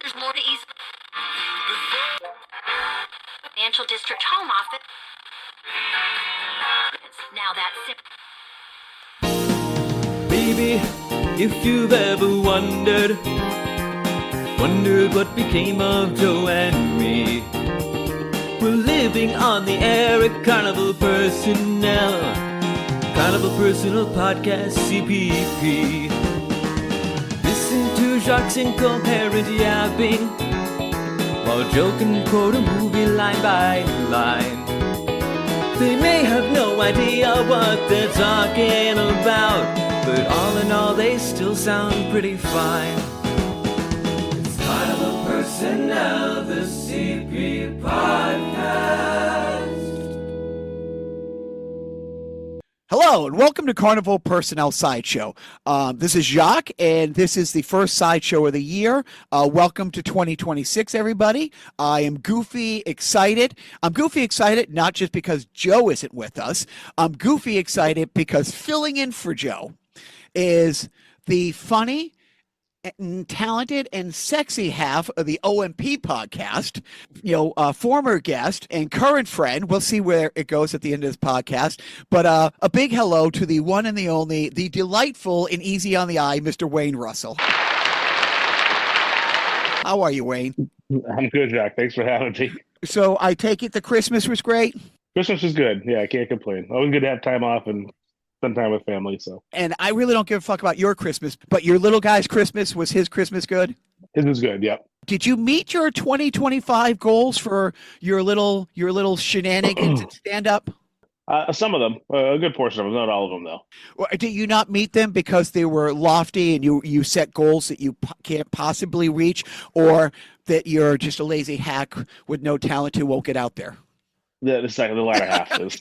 There's more to ease. Financial District Home Office. Now that's it. Baby, if you've ever wondered what became of Joe and me, we're living on the air at Carnival Personnel Podcast, CPP. Listen to Jacques incoherent yapping while Joe can quote a movie line by line. They may have no idea what they're talking about, but all in all they still sound pretty fine. It's Carnival Personnel, the CP Podcast. Hello, and welcome to Carnival Personnel Sideshow. This is Jacques, and this is the first Sideshow of the year. Welcome to 2026, everybody. I am goofy excited. I'm goofy excited not just because Joe isn't with us. I'm goofy excited because filling in for Joe is the funny and talented and sexy half of the OMP podcast, former guest and current friend. We'll see where it goes at the end of this podcast. But a big hello to the one and the only, the delightful and easy on the eye, Mr. Wayne Russell. How are you, Wayne? I'm good, Jacques. Thanks for having me. So I take it the Christmas was great? Christmas was good. Yeah, I can't complain. Always good to have time off and spend time with family. So, and I really don't give a fuck about your Christmas, but your little guy's Christmas, was his Christmas good? His was good. Yep. Did you meet your 2025 goals for your little shenanigans and stand up? Some of them, a good portion of them, not all of them though. Well, did you not meet them because they were lofty and you set goals that you can't possibly reach, or that you're just a lazy hack with no talent who won't get out there? The latter half is.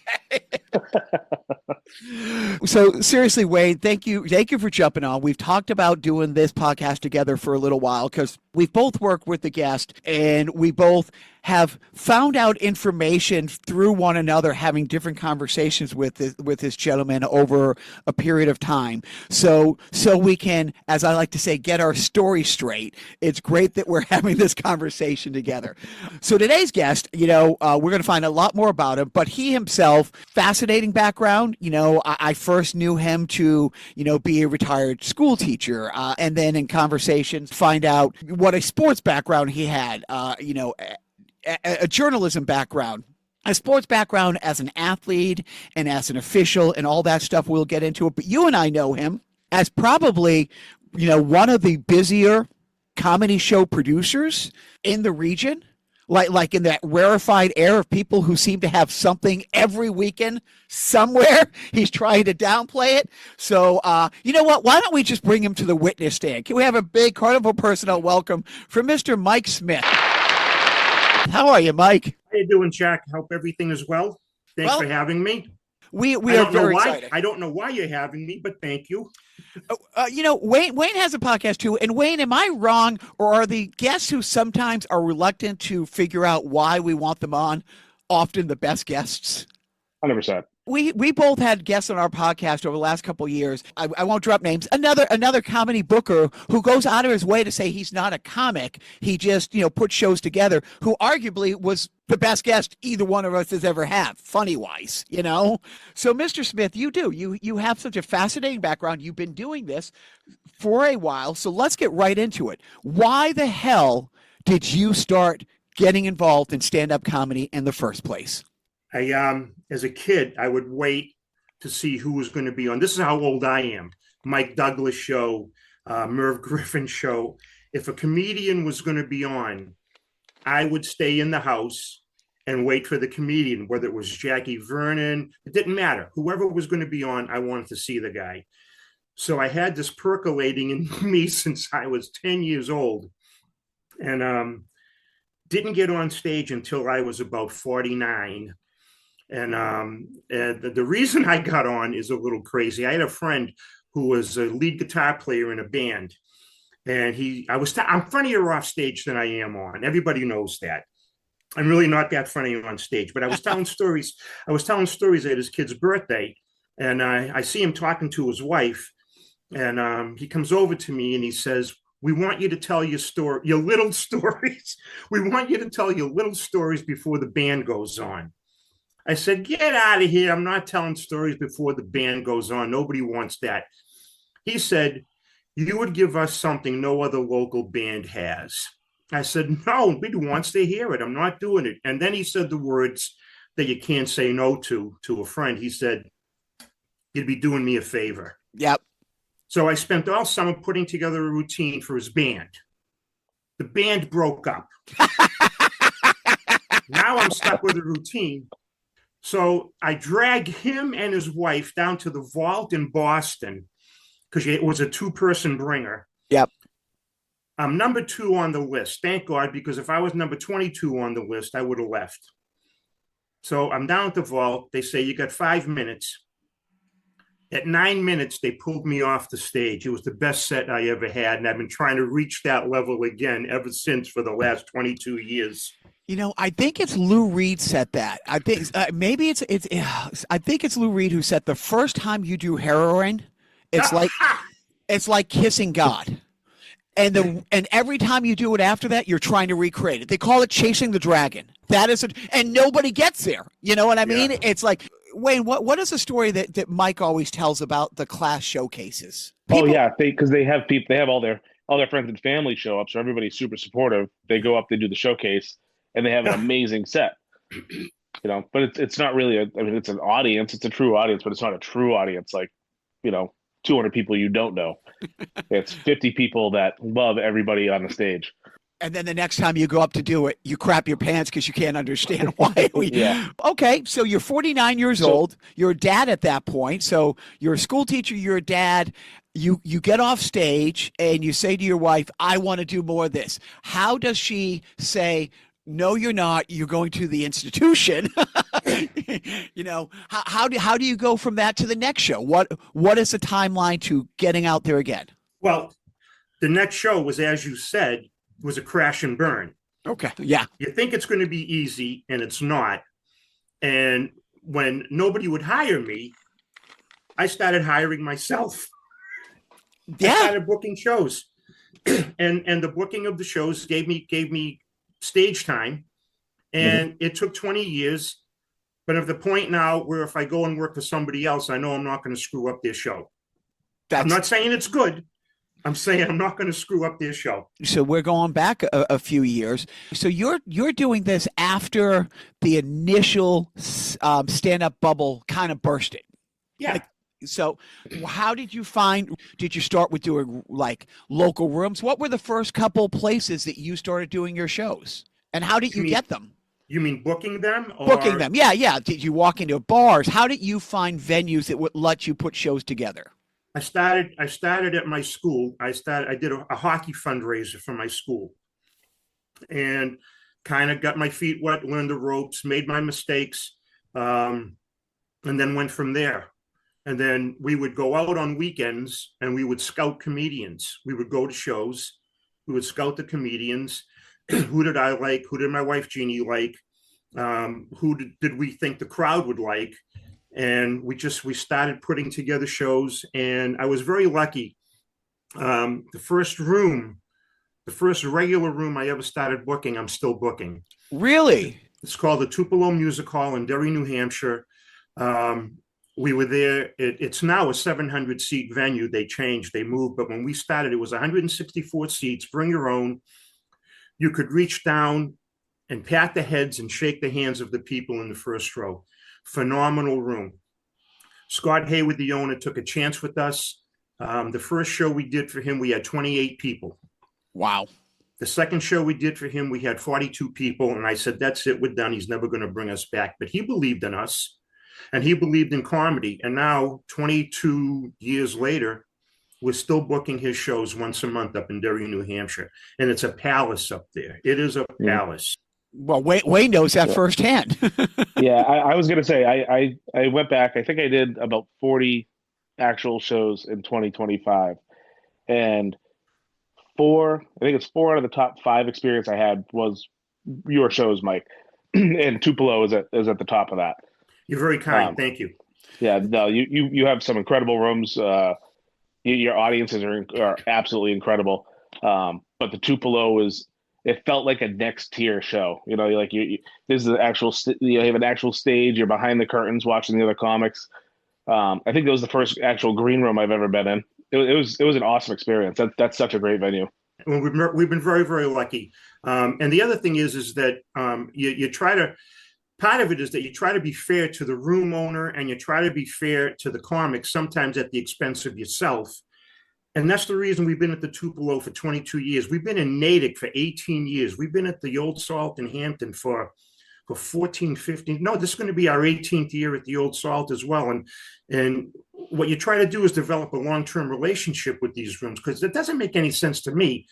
So seriously, Wayne, thank you for jumping on. We've talked about doing this podcast together for a little while because we've both worked with the guest and we both have found out information through one another, having different conversations with this gentleman over a period of time. So we can, as I like to say, get our story straight. It's great that we're having this conversation together. So today's guest, we're going to find a lot more about him, but he himself, fascinating background. I first knew him to, be a retired school teacher, and then in conversations find out what a sports background he had, a journalism background, a sports background as an athlete and as an official and all that stuff. We'll get into it. But you and I know him as probably, one of the busier comedy show producers in the region, like in that rarefied air of people who seem to have something every weekend somewhere. He's trying to downplay it. So, you know what? Why don't we just bring him to the witness stand? Can we have a big Carnival Personnel welcome for Mr. Mike Smith? How are you, Mike? How you doing, Jack? Hope everything is well. Thanks for having me. We are very excited. I don't know why you're having me, but thank you. Wayne has a podcast too. And Wayne, am I wrong, or are the guests who sometimes are reluctant to figure out why we want them on often the best guests? 100%. We both had guests on our podcast over the last couple of years. I won't drop names. Another comedy booker who goes out of his way to say he's not a comic. He just, puts shows together, who arguably was the best guest either one of us has ever had, funny wise, So Mr. Smith, you have such a fascinating background. You've been doing this for a while. So let's get right into it. Why the hell did you start getting involved in stand-up comedy in the first place? As a kid, I would wait to see who was going to be on. This is how old I am. Mike Douglas show, Merv Griffin show. If a comedian was going to be on, I would stay in the house and wait for the comedian, whether it was Jackie Vernon, it didn't matter. Whoever was going to be on, I wanted to see the guy. So I had this percolating in me since I was 10 years old, and didn't get on stage until I was about 49. And the reason I got on is a little crazy. I had a friend who was a lead guitar player in a band, and I'm funnier off stage than I am on. Everybody knows that. I'm really not that funny on stage, but I was telling stories. I was telling stories at his kid's birthday, and I see him talking to his wife, and he comes over to me and he says, we want you to tell your little stories. We want you to tell your little stories before the band goes on. I said, get out of here. I'm not telling stories before the band goes on. Nobody wants that. He said, you would give us something no other local band has. I said, no, nobody wants to hear it. I'm not doing it. And then he said the words that you can't say no to a friend. He said, you'd be doing me a favor. Yep. So I spent all summer putting together a routine for his band. The band broke up. Now I'm stuck with a routine. So I drag him and his wife down to the vault in Boston because it was a 2-person bringer. Yep. I'm number 2 on the list. Thank God, because if I was number 22 on the list, I would have left. So I'm down at the vault. They say, you got 5 minutes. At 9 minutes, they pulled me off the stage. It was the best set I ever had, and I've been trying to reach that level again ever since for the last 22 years. You know, I think it's Lou Reed said that. I think maybe it's. I think it's Lou Reed who said the first time you do heroin, it's like kissing God, and every time you do it after that, you're trying to recreate it. They call it chasing the dragon. That is and nobody gets there. You know what I mean? Yeah. It's like. Wayne, what is the story that Mike always tells about the class showcases? Because they have all their friends and family show up, so everybody's super supportive. They go up, they do the showcase, and they have an amazing set. But it's not really it's an audience, it's a true audience, but it's not a true audience like 200 people you don't know. It's 50 people that love everybody on the stage. And then the next time you go up to do it, you crap your pants because you can't understand why. Yeah. Okay, so you're 49 years old. You're a dad at that point. So you're a school teacher. You're a dad. You get off stage and you say to your wife, I want to do more of this. How does she say, no, you're not. You're going to the institution. How do you go from that to the next show? What is the timeline to getting out there again? Well, the next show was, as you said, was a crash and burn. Okay. Yeah. You think it's going to be easy, and it's not. And when nobody would hire me, I started hiring myself. Yeah. I started booking shows. and the booking of the shows gave me stage time. And It took 20 years. But at the point now where if I go and work for somebody else, I know I'm not going to screw up their show. I'm not saying it's good. I'm saying I'm not going to screw up their show. So we're going back a few years. So you're doing this after the initial stand-up bubble kind of bursted. Yeah. So how did you start with doing like local rooms? What were the first couple places that you started doing your shows? And how did you get them? You mean booking them? Booking them. Yeah. Did you walk into bars? How did you find venues that would let you put shows together? I started at my school. I did a hockey fundraiser for my school and kind of got my feet wet, learned the ropes, made my mistakes, and then went from there. And then we would go out on weekends and we would scout comedians. We would go to shows. We would scout the comedians. Who did I like? Who did my wife, Jeannie, like? Who did we think the crowd would like? And we started putting together shows, and I was very lucky. The first regular room I ever started booking, I'm still booking. Really? It's called the Tupelo Music Hall in Derry, New Hampshire. We were there. It's now a 700-seat venue. They changed, they moved, but when we started, it was 164 seats. Bring your own. You could reach down and pat the heads and shake the hands of the people in the first row. Phenomenal room. Scott Hayward, the owner, took a chance with us. The first show we did for him, we had 28 people. Wow. The second show we did for him, we had 42 people. And I said, that's it, we're done. He's never going to bring us back. But he believed in us and he believed in comedy. And now, 22 years later, we're still booking his shows once a month up in Derry, New Hampshire. And it's a palace up there. It is a palace. Well, Wayne knows that firsthand. Yeah, I was going to say, I went back. I think I did about 40 actual shows in 2025. And I think it's 4 out of the top 5 experience I had was your shows, Mike. And Tupelo is at the top of that. You're very kind. Thank you. Yeah, no, you have some incredible rooms. Your audiences are absolutely incredible. But the Tupelo it felt like a next tier show. Like this is an actual, you have an actual stage. You're behind the curtains watching the other comics. I think that was the first actual green room I've ever been in. It was an awesome experience. That's such a great venue. Well, we've been very, very lucky. And the other thing is that you try to, part of it is that you try to be fair to the room owner and you try to be fair to the comics, sometimes at the expense of yourself. And that's the reason we've been at the Tupelo for 22 years. We've been in Natick for 18 years. We've been at the Old Salt in Hampton for 14, 15. No, this is going to be our 18th year at the Old Salt as well. And what you try to do is develop a long-term relationship with these rooms, because it doesn't make any sense to me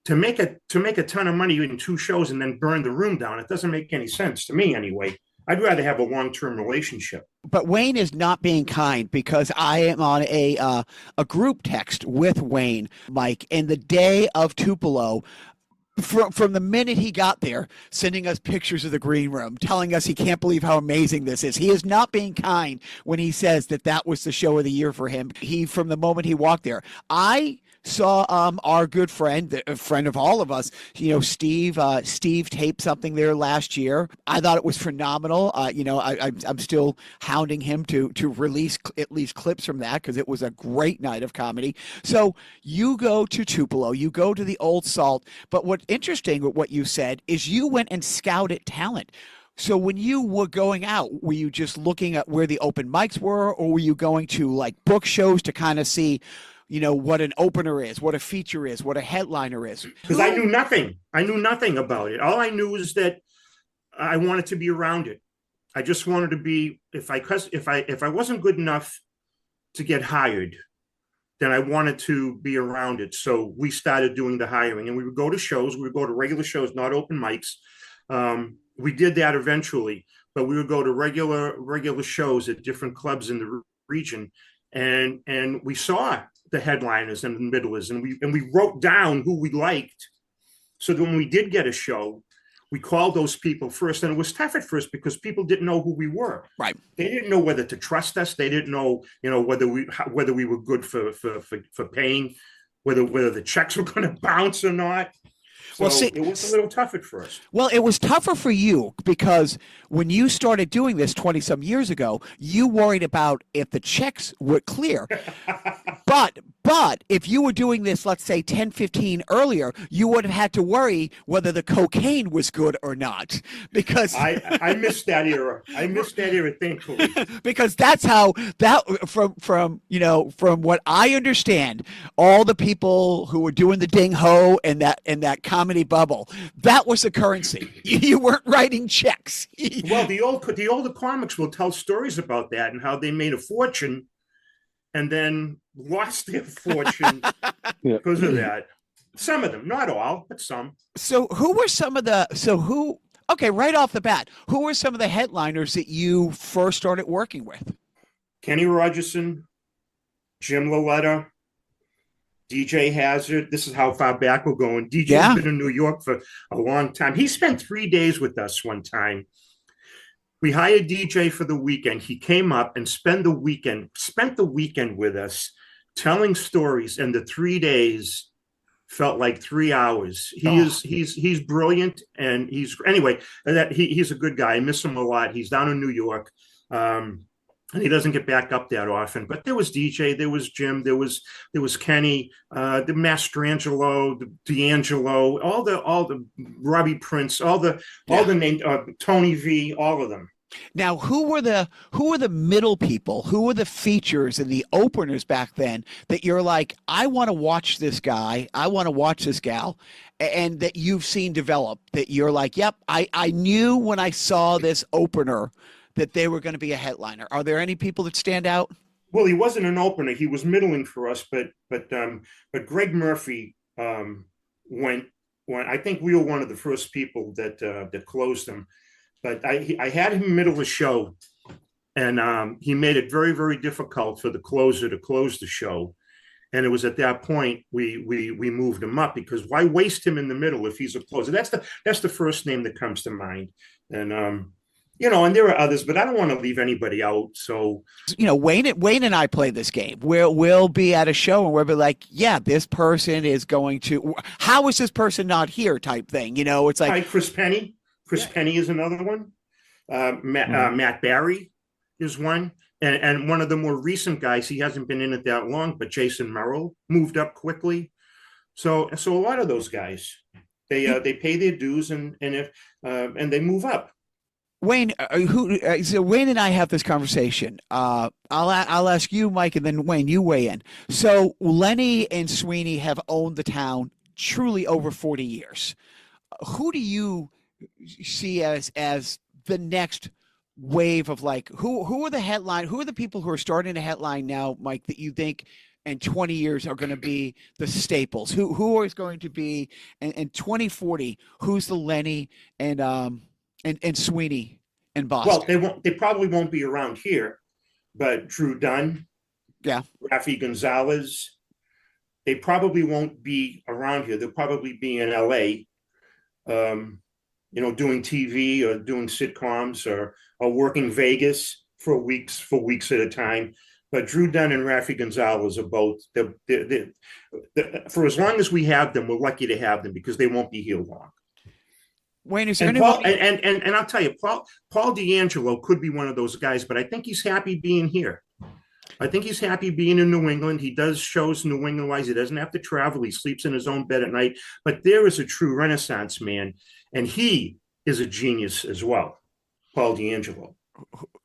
to make a ton of money in 2 shows and then burn the room down. It doesn't make any sense to me anyway. I'd rather have a long-term relationship. But Wayne is not being kind, because I am on a group text with Wayne, Mike, and the day of Tupelo, from the minute he got there, sending us pictures of the green room, telling us he can't believe how amazing this is. He is not being kind when he says that was the show of the year for him. From the moment he walked there, I saw our good friend, a friend of all of us, Steve taped something there last year. I thought it was phenomenal. I'm still hounding him to release at least clips from that, because it was a great night of comedy. So you go to Tupelo, you go to the Old Salt, but what's interesting with what you said is you went and scouted talent. So when you were going out, were you just looking at where the open mics were, or were you going to like book shows to kind of see what an opener is, what a feature is, what a headliner is? Because I knew nothing. I knew nothing about it. All I knew is that I wanted to be around it. I just wanted to be, if I wasn't good enough to get hired, then I wanted to be around it. So we started doing the hiring, and we would go to shows. We would go to regular shows, not open mics. We did that eventually, but we would go to regular shows at different clubs in the region, and we saw the headliners and the middlers, and we wrote down who we liked, so that when we did get a show, we called those people first. And it was tough at first because people didn't know who we were. Right. They didn't know whether to trust us. They didn't know, whether we were good for paying, whether the checks were going to bounce or not. So it was a little tough at first. Well, it was tougher for you because when you started doing this 20-some years ago, you worried about if the checks were clear. But if you were doing this, let's say 10, 15 earlier, you would have had to worry whether the cocaine was good or not. Because I missed that era. Thankfully. Because that's how from what I understand, all the people who were doing the ding ho and that comedy bubble, that was the currency. You weren't writing checks. Well, the older comics will tell stories about that and how they made a fortune and then lost their fortune because of that. Some of them, not all, but some. So right off the bat, who were some of the headliners that you first started working with? Kenny Rogerson, Jim Loletta, DJ Hazard. This is how far back we're going. DJ's been in New York for a long time. He spent 3 days with us one time. We hired DJ for the weekend. He came up and spent the weekend with us telling stories, and the 3 days felt like 3 hours. He's brilliant, and he's a good guy. I miss him a lot. He's down in New York. And he doesn't get back up that often. But there was DJ, there was Jim, there was Kenny, the Mastrangelo, the D'Angelo, all the Robbie Prince, all the names, Tony V, all of them. Now, who were the middle people? Who were the features and the openers back then that you're like, I want to watch this guy, I want to watch this gal, and that you've seen develop, that you're like, yep, I knew when I saw this opener that they were going to be a headliner? Are there any people that stand out? Well, he wasn't an opener. He was middling for us, but Greg Murphy went. I think we were one of the first people that closed him. But I had him middle the show, and he made it very, very difficult for the closer to close the show. And it was at that point we moved him up, because why waste him in the middle if he's a closer? That's the first name that comes to mind. And and there are others, but I don't want to leave anybody out. So, Wayne and I play this game where we'll be at a show and we'll be like, yeah, this person is going to, how is this person not here type thing? It's like. Hi, Chris Penny. Chris Penny is another one. Matt Barry is one. And one of the more recent guys, he hasn't been in it that long, but Jason Merrill moved up quickly. So a lot of those guys, they pay their dues and they move up. Wayne, so Wayne and I have this conversation. I'll ask you, Mike, and then Wayne, you weigh in. So Lenny and Sweeney have owned the town truly over 40 years. Who do you see as the next wave of who are the headline? Who are the people who are starting to headline now, Mike, that you think in 20 years are going to be the staples? Who is going to be in 2040? Who's the Lenny and Sweeney in Boston? Well, they probably won't be around here, but Drew Dunn, Rafi Gonzalez, they probably won't be around here. They'll probably be in LA, doing TV or doing sitcoms or working Vegas for weeks at a time. But Drew Dunn and Rafi Gonzalez are both, for as long as we have them, we're lucky to have them because they won't be here long. Wayne, is there and anyone? And I'll tell you, Paul D'Angelo could be one of those guys, but I think he's happy being here. I think he's happy being in New England. He does shows New England-wise. He doesn't have to travel. He sleeps in his own bed at night. But there is a true Renaissance man, and he is a genius as well, Paul D'Angelo.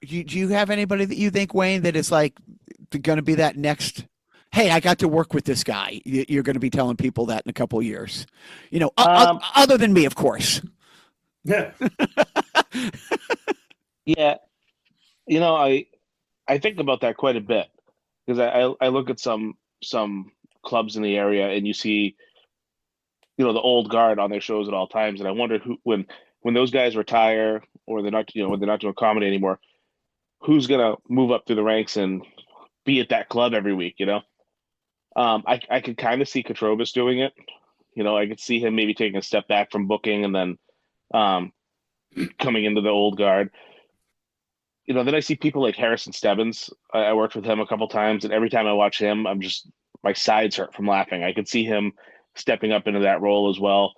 Do you have anybody that you think, Wayne, that is going to be that next? Hey, I got to work with this guy. You're going to be telling people that in a couple of years, other than me, of course. Yeah. Yeah. I think about that quite a bit because I look at some clubs in the area and you see, the old guard on their shows at all times. And I wonder who, when those guys retire or they're not, when they're not doing comedy anymore, who's going to move up through the ranks and be at that club every week, I could kind of see Katrobis doing it. I could see him maybe taking a step back from booking and then coming into the old guard. Then I see people like Harrison Stebbins. I worked with him a couple times, and every time I watch him, my sides hurt from laughing. I could see him stepping up into that role as well.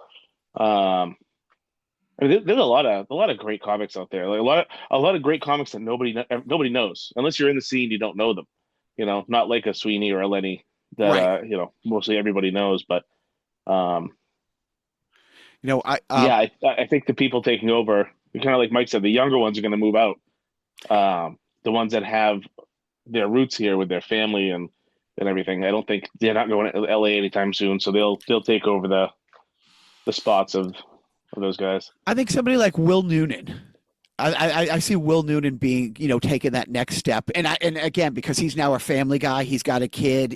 There's a lot of great comics out there. Like a lot of great comics that nobody knows unless you're in the scene. You don't know them. Not like a Sweeney or a Lenny that right. Mostly everybody knows. But I think the people taking over, kind of like Mike said, the younger ones are going to move out. The ones that have their roots here with their family and everything, I don't think they're not going to LA anytime soon. So they'll take over the spots of those guys. I think somebody like Will Noonan. I see Will Noonan being, taking that next step. And again, because he's now a family guy, he's got a kid,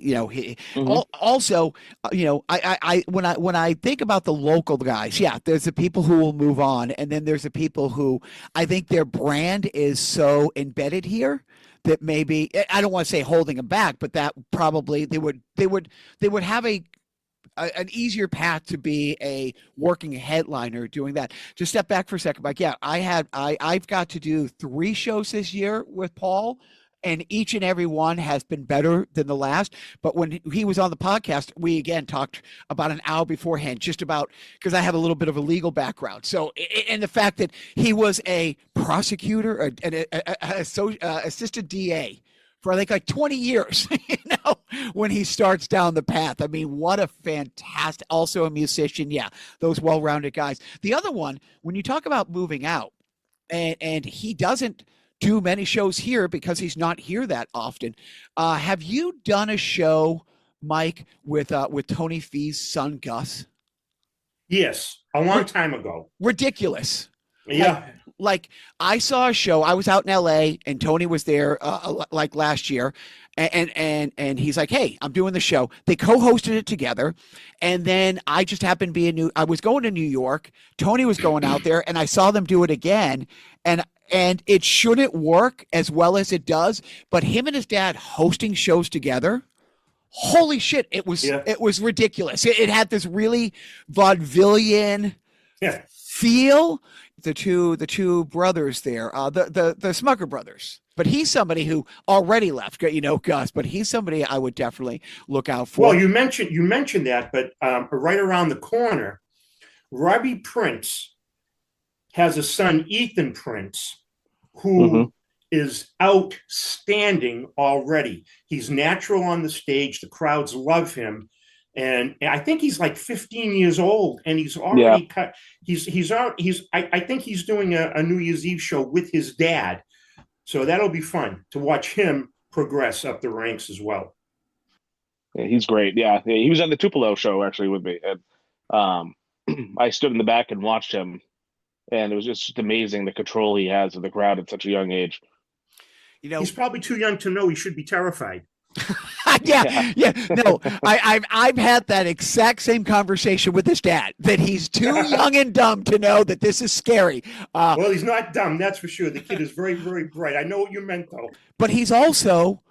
also, when I think about the local guys, there's the people who will move on. And then there's the people who I think their brand is so embedded here that maybe, I don't want to say holding them back, but that probably they would have an easier path to be a working headliner doing that. Just step back for a second, Mike. Yeah, I've got to do 3 shows this year with Paul, and each and every one has been better than the last. But when he was on the podcast, we again talked about an hour beforehand, just about, because I have a little bit of a legal background. So, and the fact that he was a prosecutor, an assistant DA for I think like 20 years, when he starts down the path. I mean, what a fantastic, also a musician. Yeah, those well-rounded guys. The other one, when you talk about moving out, and he doesn't do many shows here because he's not here that often. Have you done a show, Mike, with Tony Fee's son, Gus? Yes, a long time ago. Ridiculous. Yeah. Like I saw a show. I was out in LA and Tony was there like last year, and he's like, "Hey, I'm doing the show." They co-hosted it together, and then I just happened to be I was going to New York. Tony was going out there, and I saw them do it again, and it shouldn't work as well as it does. But him and his dad hosting shows together. Holy shit! It was ridiculous. It had this really vaudevillian feel the two brothers there, the Smucker brothers. But he's somebody who already left, Gus. But he's somebody I would definitely look out for. Well, you mentioned that, but right around the corner, Robbie Prince has a son, Ethan Prince, who is outstanding already. He's natural on the stage. The crowds love him. And I think he's like 15 years old, and he's already cut. I think he's doing a New Year's Eve show with his dad. So that'll be fun to watch him progress up the ranks as well. Yeah, he's great. Yeah, he was on the Tupelo show actually with me. And I stood in the back and watched him, and it was just amazing the control he has of the crowd at such a young age. He's probably too young to know he should be terrified. Yeah. No, I've had that exact same conversation with his dad, that he's too young and dumb to know that this is scary. Well, he's not dumb, that's for sure. The kid is very, very bright. I know what you meant, though. But he's also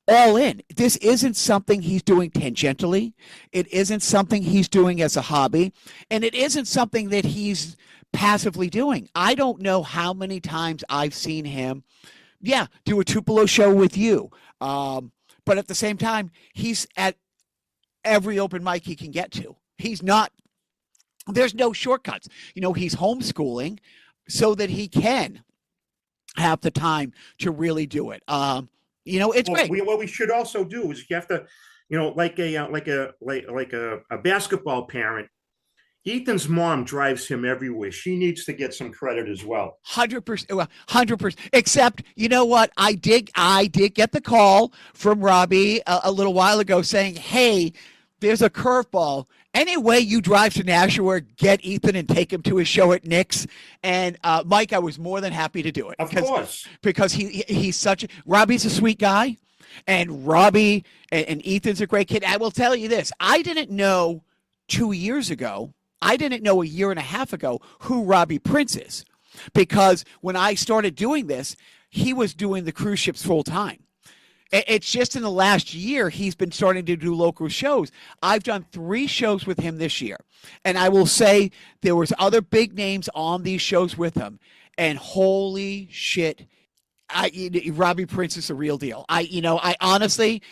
all in. This isn't something he's doing tangentially. It isn't something he's doing as a hobby, and it isn't something that he's passively doing. I don't know how many times I've seen him, do a Tupelo show with you. But at the same time, he's at every open mic he can get to. There's no shortcuts. He's homeschooling so that he can have the time to really do it. It's great. What we should also do is you have to, like a basketball parent, Ethan's mom drives him everywhere. She needs to get some credit as well. 100%. Except, you know what? I did get the call from Robbie a little while ago saying, "Hey, there's a curveball. Anyway, you drive to Nashua, get Ethan and take him to his show at Nick's." And Mike, I was more than happy to do it. Of course, because he's Robbie's a sweet guy, and Robbie and Ethan's a great kid. I will tell you this: I didn't know 2 years ago. I didn't know a year and a half ago who Robbie Prince is, because when I started doing this, he was doing the cruise ships full time. It's just in the last year he's been starting to do local shows. I've done 3 shows with him this year, and I will say there was other big names on these shows with him, and holy shit, Robbie Prince is a real deal. I honestly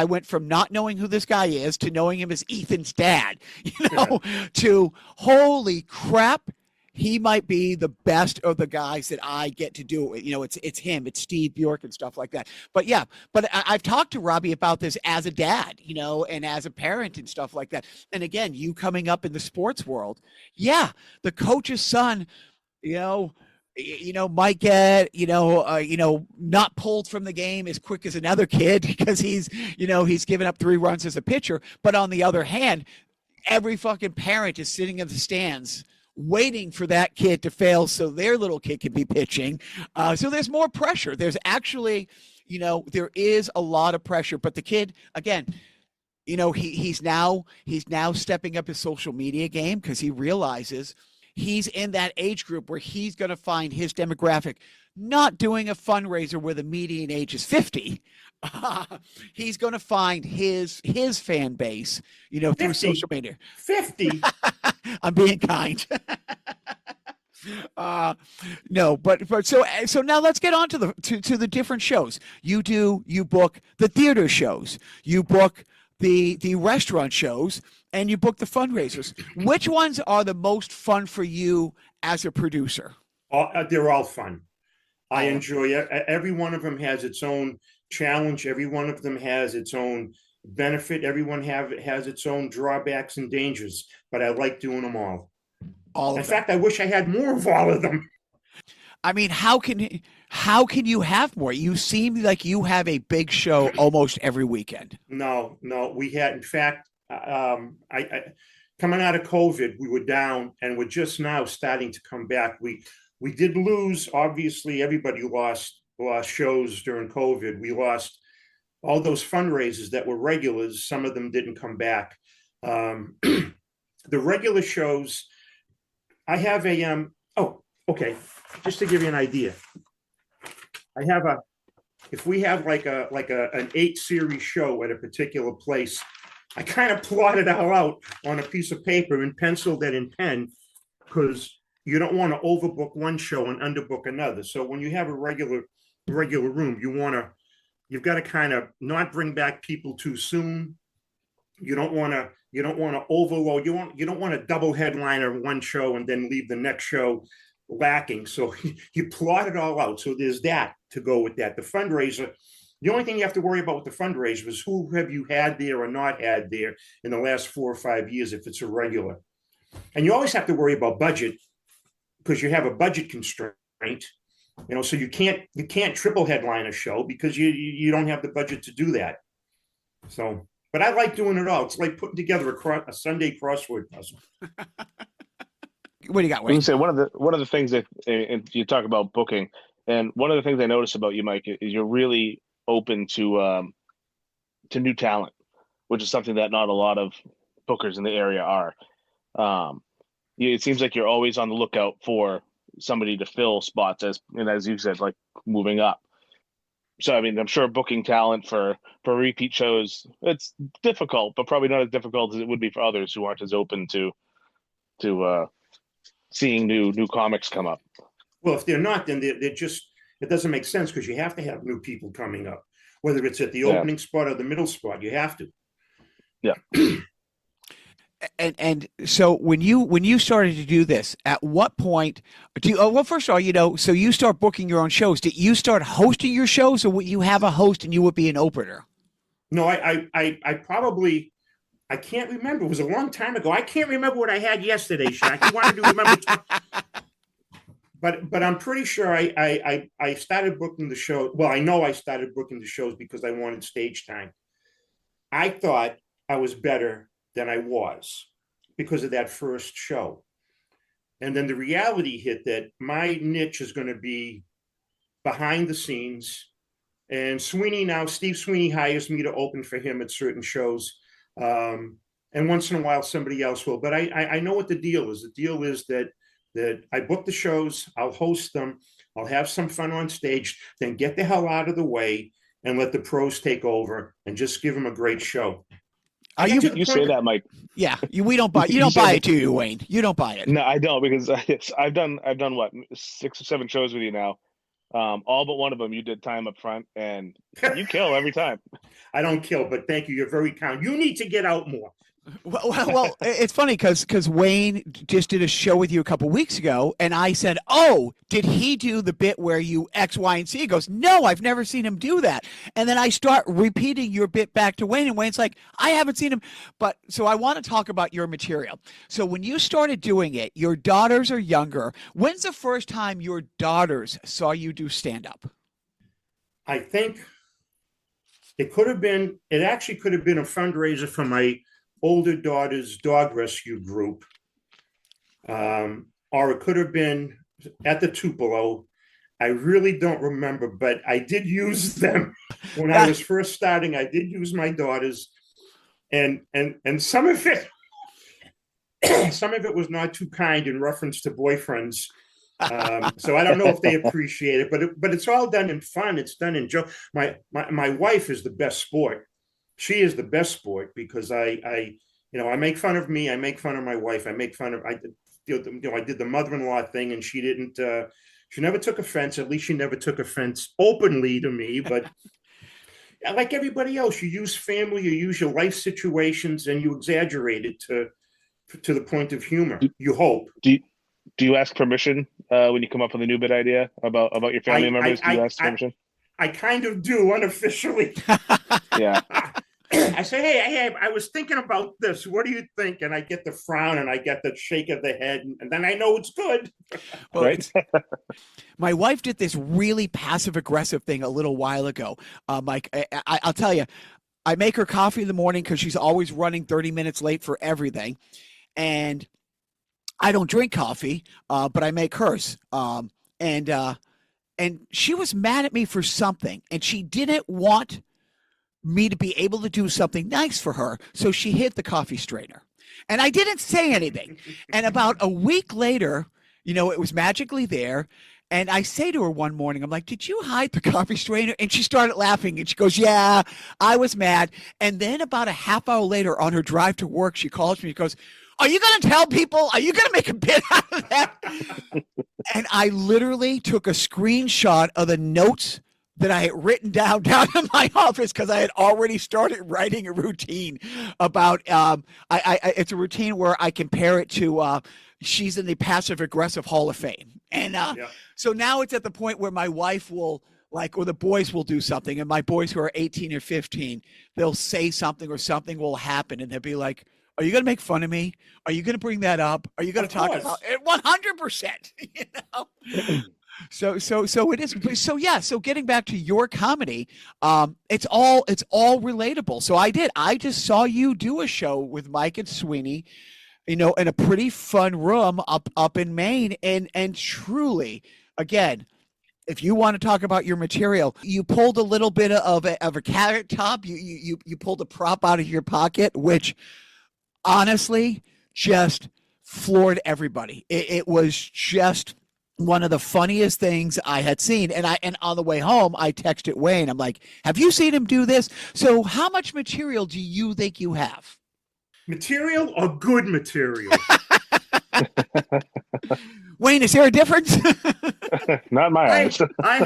went from not knowing who this guy is to knowing him as Ethan's dad, to holy crap, he might be the best of the guys that I get to do it. It's him, it's Steve Bjork and stuff like that. But I've talked to Robbie about this as a dad, and as a parent and stuff like that. And again, you coming up in the sports world, the coach's son, might get, not pulled from the game as quick as another kid because he's given up 3 runs as a pitcher. But on the other hand, every fucking parent is sitting in the stands waiting for that kid to fail so their little kid can be pitching. So there's more pressure. There's actually, there is a lot of pressure. But the kid, again, he's now stepping up his social media game because he realizes he's in that age group where he's going to find his demographic not doing a fundraiser where the median age is 50. He's going to find his fan base, through 50? social media. 50. I'm being kind. No, but so now let's get on to the different shows. You book the theater shows, you book the restaurant shows, and you book the fundraisers. Which ones are the most fun for you as a producer? They're all fun. I enjoy it. Every one of them has its own challenge. Every one of them has its own benefit. Everyone has its own drawbacks and dangers, but I like doing them all. In fact, I wish I had more of all of them. I mean, how can you have more? You seem like you have a big show almost every weekend. No, we had, in fact, I coming out of COVID, we were down, and we're just now starting to come back. We did lose, obviously, everybody lost shows during COVID. We lost all those fundraisers that were regulars. Some of them didn't come back. The regular shows, I have okay. Just to give you an idea, I have if we have like an 8-series show at a particular place, I kind of plotted it all out on a piece of paper and penciled it in pen, because you don't want to overbook one show and underbook another. So when you have a regular room, you've got to kind of not bring back people too soon. You don't want to overload. You don't want to double headliner one show and then leave the next show lacking. So you plot it all out. So there's that to go with that. The fundraiser, the only thing you have to worry about with the fundraiser is who have you had there or not had there in the last 4 or 5 years if it's a regular. And you always have to worry about budget because you have a budget constraint. So you can't triple headline a show because you don't have the budget to do that. So, but I like doing it all. It's like putting together a Sunday crossword puzzle. What do you got, Wayne? Say one of the things that and you talk about booking, and one of the things I notice about you, Mike, is you're really open to new talent, which is something that not a lot of bookers in the area are. It seems like you're always on the lookout for somebody to fill spots as you said, like moving up. So, I mean, I'm sure booking talent for repeat shows, it's difficult, but probably not as difficult as it would be for others who aren't as open to seeing new comics come up. Well, if they're not, then they're just, it doesn't make sense because you have to have new people coming up, whether it's at the opening spot or the middle spot, you have to. Yeah. And so when you started to do this, at what point first of all, so you start booking your own shows. Did you start hosting your shows, or would you have a host and you would be an opener? No, I probably, I can't remember. It was a long time ago. I can't remember what I had yesterday, Jacques. You wanted to remember. But I'm pretty sure I started booking the show. Well, I know I started booking the shows because I wanted stage time. I thought I was better than I was because of that first show. And then the reality hit that my niche is going to be behind the scenes. And Steve Sweeney hires me to open for him at certain shows. And once in a while, somebody else will. But I know what the deal is. The deal is that I book the shows, I'll host them, I'll have some fun on stage, then get the hell out of the way and let the pros take over and just give them a great show. You say that, Mike. Yeah, we don't buy. You don't buy it, do you, Wayne? You don't buy it. No, I don't, because I've done what 6 or 7 shows with you now. All but one of them, you did time up front, and you kill every time. I don't kill, but thank you. You're very kind. You need to get out more. Well, it's funny because Wayne just did a show with you a couple weeks ago, and I said, "Oh, did he do the bit where you X, Y, and C?" He goes, "No, I've never seen him do that." And then I start repeating your bit back to Wayne, and Wayne's like, "I haven't seen him." But so I want to talk about your material. So when you started doing it, your daughters are younger. When's the first time your daughters saw you do stand-up? I think it actually could have been a fundraiser for my older daughter's dog rescue group, or it could have been at the Tupelo. I really don't remember, but I did use them when I was first starting. I did use my daughters, and some of it was not too kind in reference to boyfriends. So I don't know if they appreciate it, but it's all done in fun. It's done in joke. My wife is the best sport. She is the best sport because I make fun of me. I make fun of my wife. I did the mother-in-law thing, and she didn't. She never took offense. At least she never took offense openly to me. But like everybody else, you use family, you use your life situations, and you exaggerate it to the point of humor. You hope. Do you ask permission when you come up with a new bit idea about your family members? Do you ask permission? I kind of do unofficially. Yeah. I say, hey, I was thinking about this. What do you think? And I get the frown and I get the shake of the head, and then I know it's good. Well, right. My wife did this really passive-aggressive thing a little while ago. Mike, I'll tell you, I make her coffee in the morning because she's always running 30 minutes late for everything. And I don't drink coffee, but I make hers. And she was mad at me for something, and she didn't want me to be able to do something nice for her, so she hid the coffee strainer. And I didn't say anything. And about a week later, it was magically there. And I say to her one morning, I'm like, "Did you hide the coffee strainer?" And she started laughing, and she goes, "Yeah, I was mad." And then about a half hour later on her drive to work, she calls me and goes, are you going to tell people? Are you going to make a bit out of that? And I literally took a screenshot of the notes that I had written down in my office because I had already started writing a routine about. It's a routine where I compare it to. She's in the passive aggressive Hall of Fame, and so now it's at the point where my wife will. Or the boys will do something, and my boys who are 18 or 15, they'll say something or something will happen, and they'll be like, are you going to make fun of me? Are you going to bring that up? Are you going to talk about it? 100%, you know? So it is. So yeah. So getting back to your comedy, it's all relatable. So I just saw you do a show with Mike and Sweeney, you know, in a pretty fun room up in Maine, and truly, again, if you want to talk about your material, you pulled a little bit of a carrot top. You pulled a prop out of your pocket, which honestly just floored everybody. It was just one of the funniest things I had seen. And on the way home, I texted Wayne. I'm like, have you seen him do this? So how much material do you think you have? Material or good material? Wayne, is there a difference? Not my eyes. I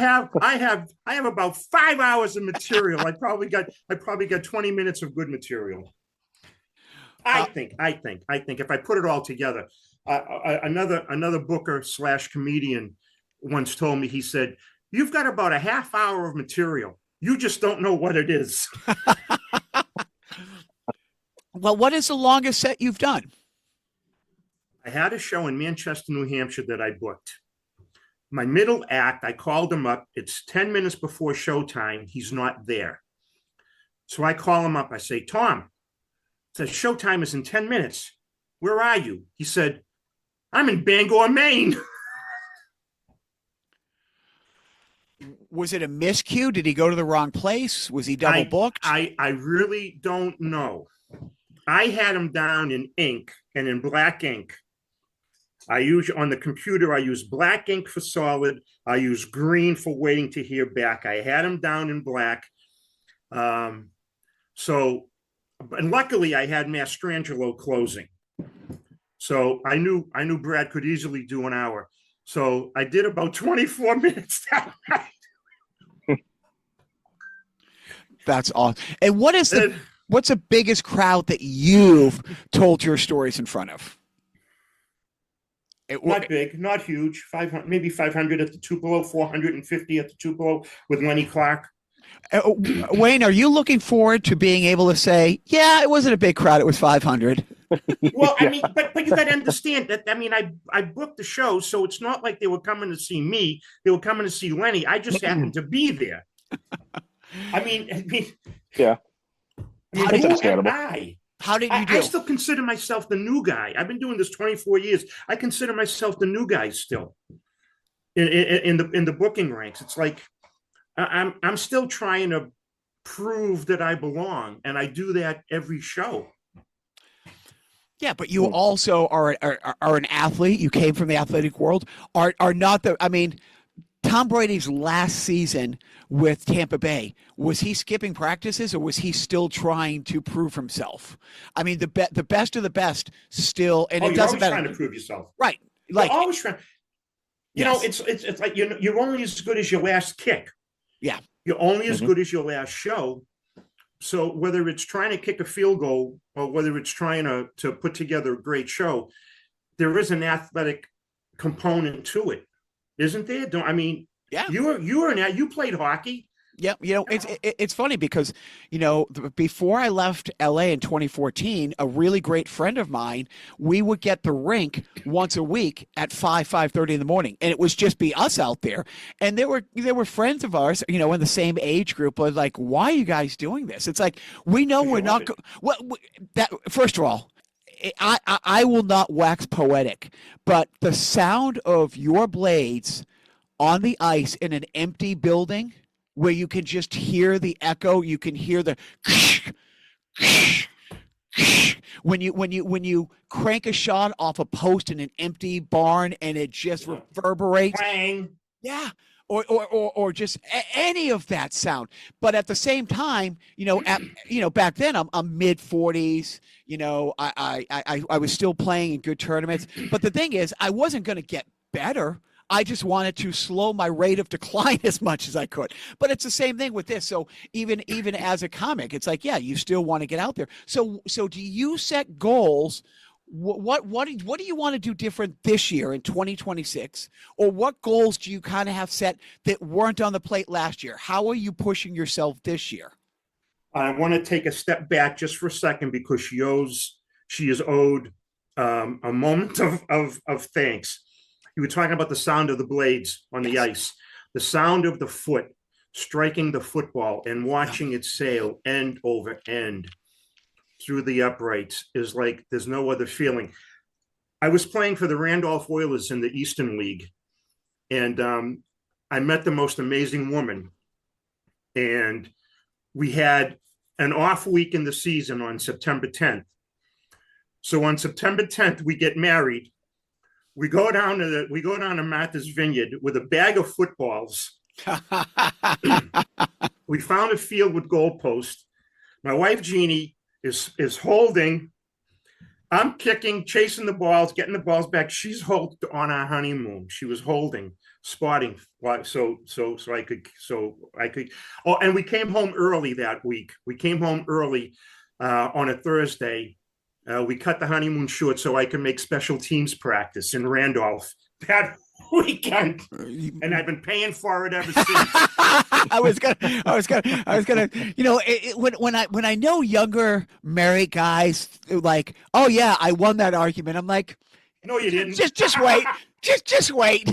have about 5 hours of material. I probably got 20 minutes of good material. I think if I put it all together, another booker / comedian once told me, he said, you've got about a half hour of material. You just don't know what it is. Well, what is the longest set you've done? I had a show in Manchester, New Hampshire that I booked. My middle act, I called him up. It's 10 minutes before showtime. He's not there. So I call him up. I say, Tom, the showtime is in 10 minutes. Where are you? He said, I'm in Bangor, Maine. Was it a miscue? Did he go to the wrong place? Was he double booked? I really don't know. I had him down in ink and in black ink. On the computer, I use black ink for solid. I use green for waiting to hear back. I had him down in black. And luckily I had Mastrangelo closing. So I knew Brad could easily do an hour. So I did about 24 minutes that night. That's awesome. And what's the biggest crowd that you've told your stories in front of? Not big, not huge. 500, maybe 500 at the Tupelo, 450 at the Tupelo with Lenny Clark. Wayne, are you looking forward to being able to say, yeah, it wasn't a big crowd, it was 500? Well, I mean, but you got to understand that. I mean, I booked the show, so it's not like they were coming to see me. They were coming to see Lenny. I just happened to be there. I mean, yeah. That's understandable. How did you do? I still consider myself the new guy. I've been doing this 24 years. I consider myself the new guy still in the booking ranks. It's like I'm still trying to prove that I belong, and I do that every show. Yeah, but you also are an athlete. You came from the athletic world. Are not the? I mean, Tom Brady's last season with Tampa Bay, was he skipping practices or was he still trying to prove himself? I mean, the best of the best still, and it doesn't matter. Trying to prove yourself, right? Like you're always trying. You know, it's like you're only as good as your last kick. Yeah, you're only as good as your last show. So whether it's trying to kick a field goal or whether it's trying to put together a great show, there is an athletic component to it, isn't there? Yeah, you played hockey. Yeah, you know, it's funny because, you know, before I left LA in 2014, a really great friend of mine, we would get the rink once a week at 5:30 in the morning, and it was just be us out there. And there were friends of ours, you know, in the same age group, but like, why are you guys doing this? It's like, we know we're not that. First of all, I will not wax poetic, but the sound of your blades on the ice in an empty building, where you can just hear the echo, you can hear the when you crank a shot off a post in an empty barn and it just reverberates. Bang. Yeah. or just any of that sound. But at the same time, back then I'm mid 40s. I was still playing in good tournaments. But the thing is, I wasn't going to get better. I just wanted to slow my rate of decline as much as I could. But it's the same thing with this. So even as a comic, it's like, yeah, you still want to get out there. So do you set goals? What do you want to do different this year in 2026? Or what goals do you kind of have set that weren't on the plate last year? How are you pushing yourself this year? I want to take a step back just for a second because she is owed a moment of thanks. You were talking about the sound of the blades on the ice, the sound of the foot striking the football and watching it sail end over end through the uprights is like there's no other feeling. I was playing for the Randolph Oilers in the Eastern League, and I met the most amazing woman. And we had an off week in the season on September 10th. So on September 10th, we get married. We go down to Martha's Vineyard with a bag of footballs. We found a field with goalposts. My wife Jeannie is holding. I'm kicking, chasing the balls, getting the balls back. She's holding on our honeymoon. She was holding, spotting. So I could. Oh, and we came home early that week. We came home early on a Thursday. We cut the honeymoon short so I could make special teams practice in Randolph that weekend, and I've been paying for it ever since. I was gonna. When I know younger married guys like, oh yeah, I won that argument. I'm like, no, you didn't. Just wait, just wait.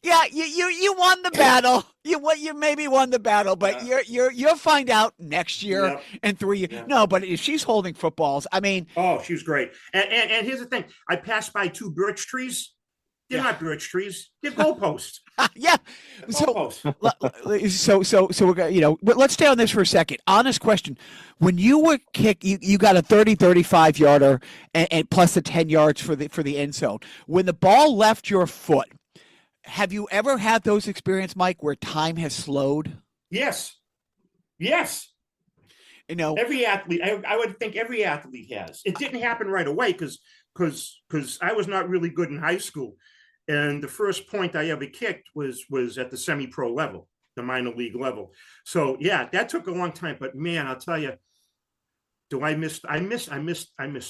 Yeah, you won the battle. You maybe won the battle, but you'll find out next year and 3 years. Yeah. No, but if she's holding footballs, I mean, oh, she's great. And here's the thing: I passed by 2 birch trees. They're not birch trees. They're goalposts. Yeah. So we're gonna, let's stay on this for a second. Honest question: when you were kicked, you got a 30-35 yarder and plus the 10 yards for the end zone. When the ball left your foot. Have you ever had those experiences, Mike, where time has slowed? Yes. Every athlete, I would think every athlete has. It didn't happen right away because I was not really good in high school. And the first point I ever kicked was at the semi-pro level, the minor league level. So yeah, that took a long time. But man, I'll tell you, I miss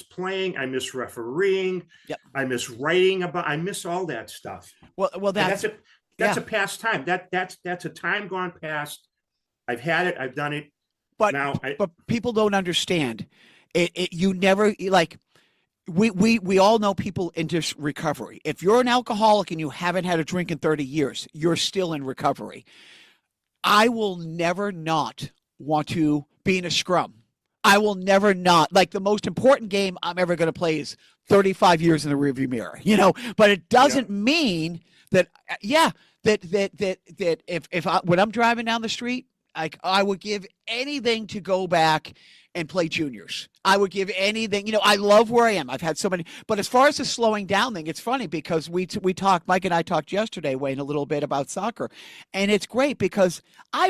playing. I miss refereeing. Yep. I miss writing about. I miss all that stuff. Well, that's a past time. That's a time gone past. I've had it. I've done it. But people don't understand. You never like. We all know people into recovery. If you're an alcoholic and you haven't had a drink in 30 years, you're still in recovery. I will never not want to be in a scrum. I will never not. Like, the most important game I'm ever going to play is 35 years in the rearview mirror, but it doesn't mean that, that if when I'm driving down the street, I would give anything to go back and play juniors. I would give anything. I love where I am. I've had so many. But as far as the slowing down thing, it's funny because we talked, Mike and I talked yesterday, Wayne, a little bit about soccer. And it's great because my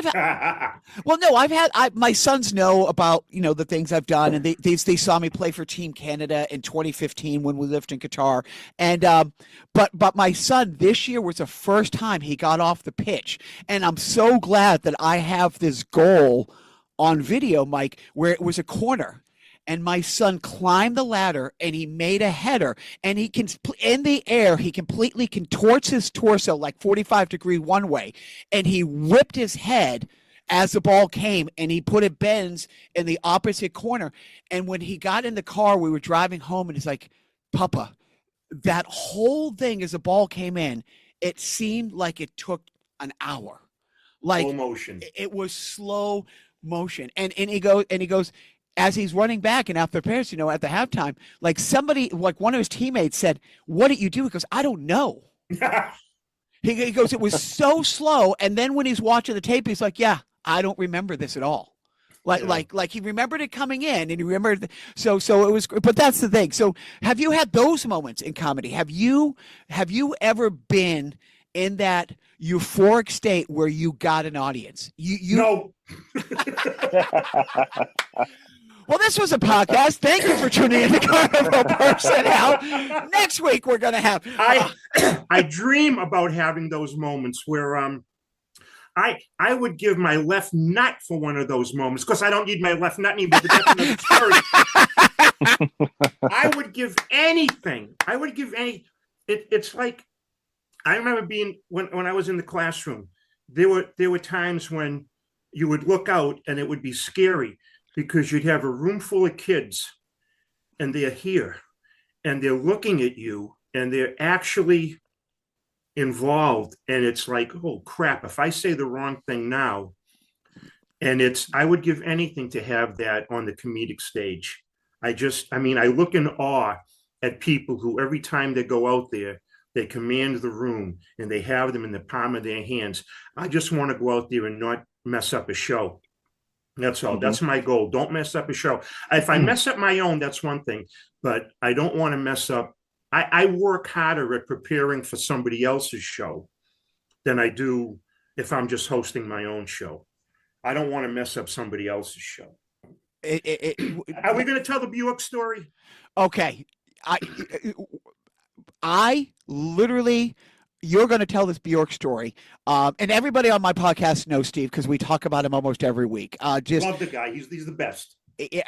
sons know about, the things I've done. And they saw me play for Team Canada in 2015 when we lived in Qatar. And but my son this year was the first time he got off the pitch. And I'm so glad that I have this goal on video, Mike, where it was a corner and my son climbed the ladder and he made a header and he can, in the air, he completely contorts his torso like 45 degree one way. And he whipped his head as the ball came and he put it bends in the opposite corner. And when he got in the car, we were driving home and he's like, Papa, that whole thing as the ball came in, it seemed like it took an hour. Like, slow motion. It was slow motion. And he goes, as he's running back and after Paris, at the halftime, like somebody, like one of his teammates said, what did you do? He goes, I don't know. He goes, it was so slow. And then when he's watching the tape, he's like, yeah, I don't remember this at all. Like he remembered it coming in and he remembered. So it was, but that's the thing. So have you had those moments in comedy? Have you ever been in that euphoric state where you got an audience? No. Well, this was a podcast. Thank you for tuning in to Carnival Personnel. Next week, we're going to have... I dream about having those moments where I would give my left nut for one of those moments, because I don't need my left nut anymore, but that's another story. I would give anything. It's like, I remember being, when I was in the classroom, there were times when you would look out and it would be scary, because you'd have a room full of kids and they're here and they're looking at you and they're actually involved. And it's like, oh crap, if I say the wrong thing now, and I would give anything to have that on the comedic stage. I look in awe at people who every time they go out there, they command the room and they have them in the palm of their hands. I just want to go out there and not mess up a show. That's all. Mm-hmm. That's my goal. Don't mess up a show. If I mess up my own, that's one thing, but I don't want to mess up. I work harder at preparing for somebody else's show than I do if I'm just hosting my own show. I don't want to mess up somebody else's show. Are we going to tell the Bjork story? Okay. I literally... You're going to tell this Bjork story, and everybody on my podcast knows Steve because we talk about him almost every week. Love the guy; he's the best. He's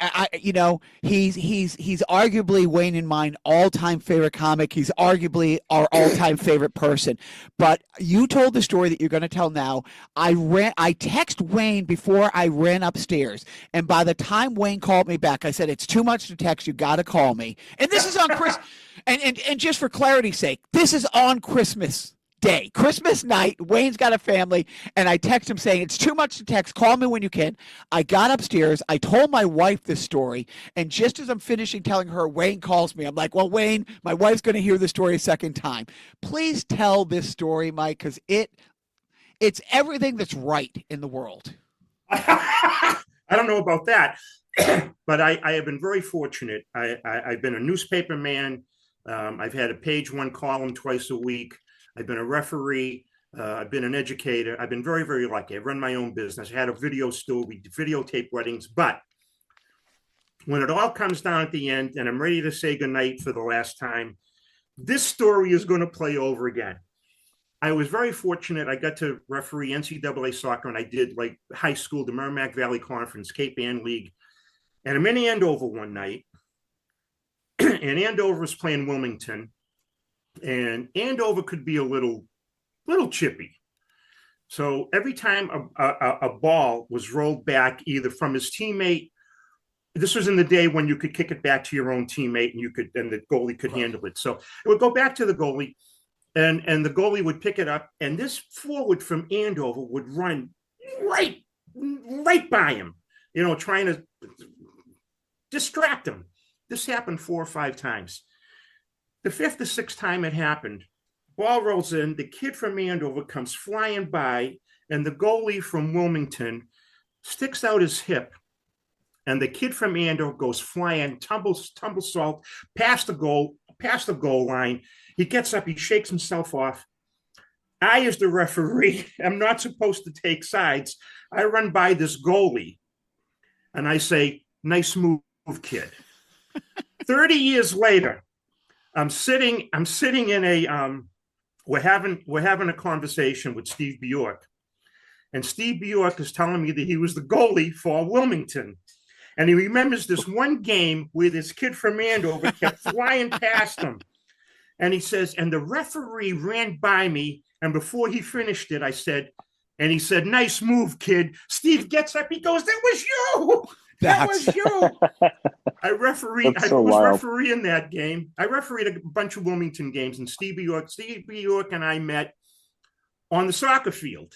arguably Wayne and mine all-time favorite comic. He's arguably our all-time favorite person. But you told the story that you're going to tell now. I text Wayne before I ran upstairs, and by the time Wayne called me back, I said, "It's too much to text. You got to call me." And this is on Chris. And just for clarity's sake, this is on Christmas Day, Christmas night. Wayne's got a family, and I text him saying, "It's too much to text. Call me when you can." I got upstairs. I told my wife this story, and just as I'm finishing telling her, Wayne calls me. I'm like, "Well, Wayne, my wife's going to hear the story a second time. Please tell this story, Mike, because it's everything that's right in the world." I don't know about that, but I have been very fortunate. I've been a newspaper man. I've had a page one column twice a week. I've been a referee. I've been an educator. I've been very, very lucky. I run my own business. I had a video store. We videotape weddings. But when it all comes down at the end and I'm ready to say goodnight for the last time, this story is going to play over again. I was very fortunate. I got to referee NCAA soccer, and I did like high school, the Merrimack Valley Conference, Cape Ann League. And I'm in Andover one night. And Andover was playing Wilmington, and Andover could be a little chippy. So every time a ball was rolled back, either from his teammate, this was in the day when you could kick it back to your own teammate, and the goalie could handle it. So it would go back to the goalie, and the goalie would pick it up, and this forward from Andover would run right by him, trying to distract him. This happened 4 or 5 times. The 5th or 6th time it happened, ball rolls in, the kid from Andover comes flying by, and the goalie from Wilmington sticks out his hip, and the kid from Andover goes flying, tumble-salt, past the goal line. He gets up, he shakes himself off. I, as the referee, am not supposed to take sides. I run by this goalie, and I say, "Nice move, kid." 30 years later, I'm sitting in a we're having a conversation with Steve Bjork, and Steve Bjork is telling me that he was the goalie for Wilmington, and he remembers this one game where this kid from Andover kept flying past him, and he says, and the referee ran by me, and before he finished it, he said, "Nice move, kid." Steve gets up, he goes, "That was you. That was you." I was refereeing that game. I refereed a bunch of Wilmington games, and Steve Bjork and I met on the soccer field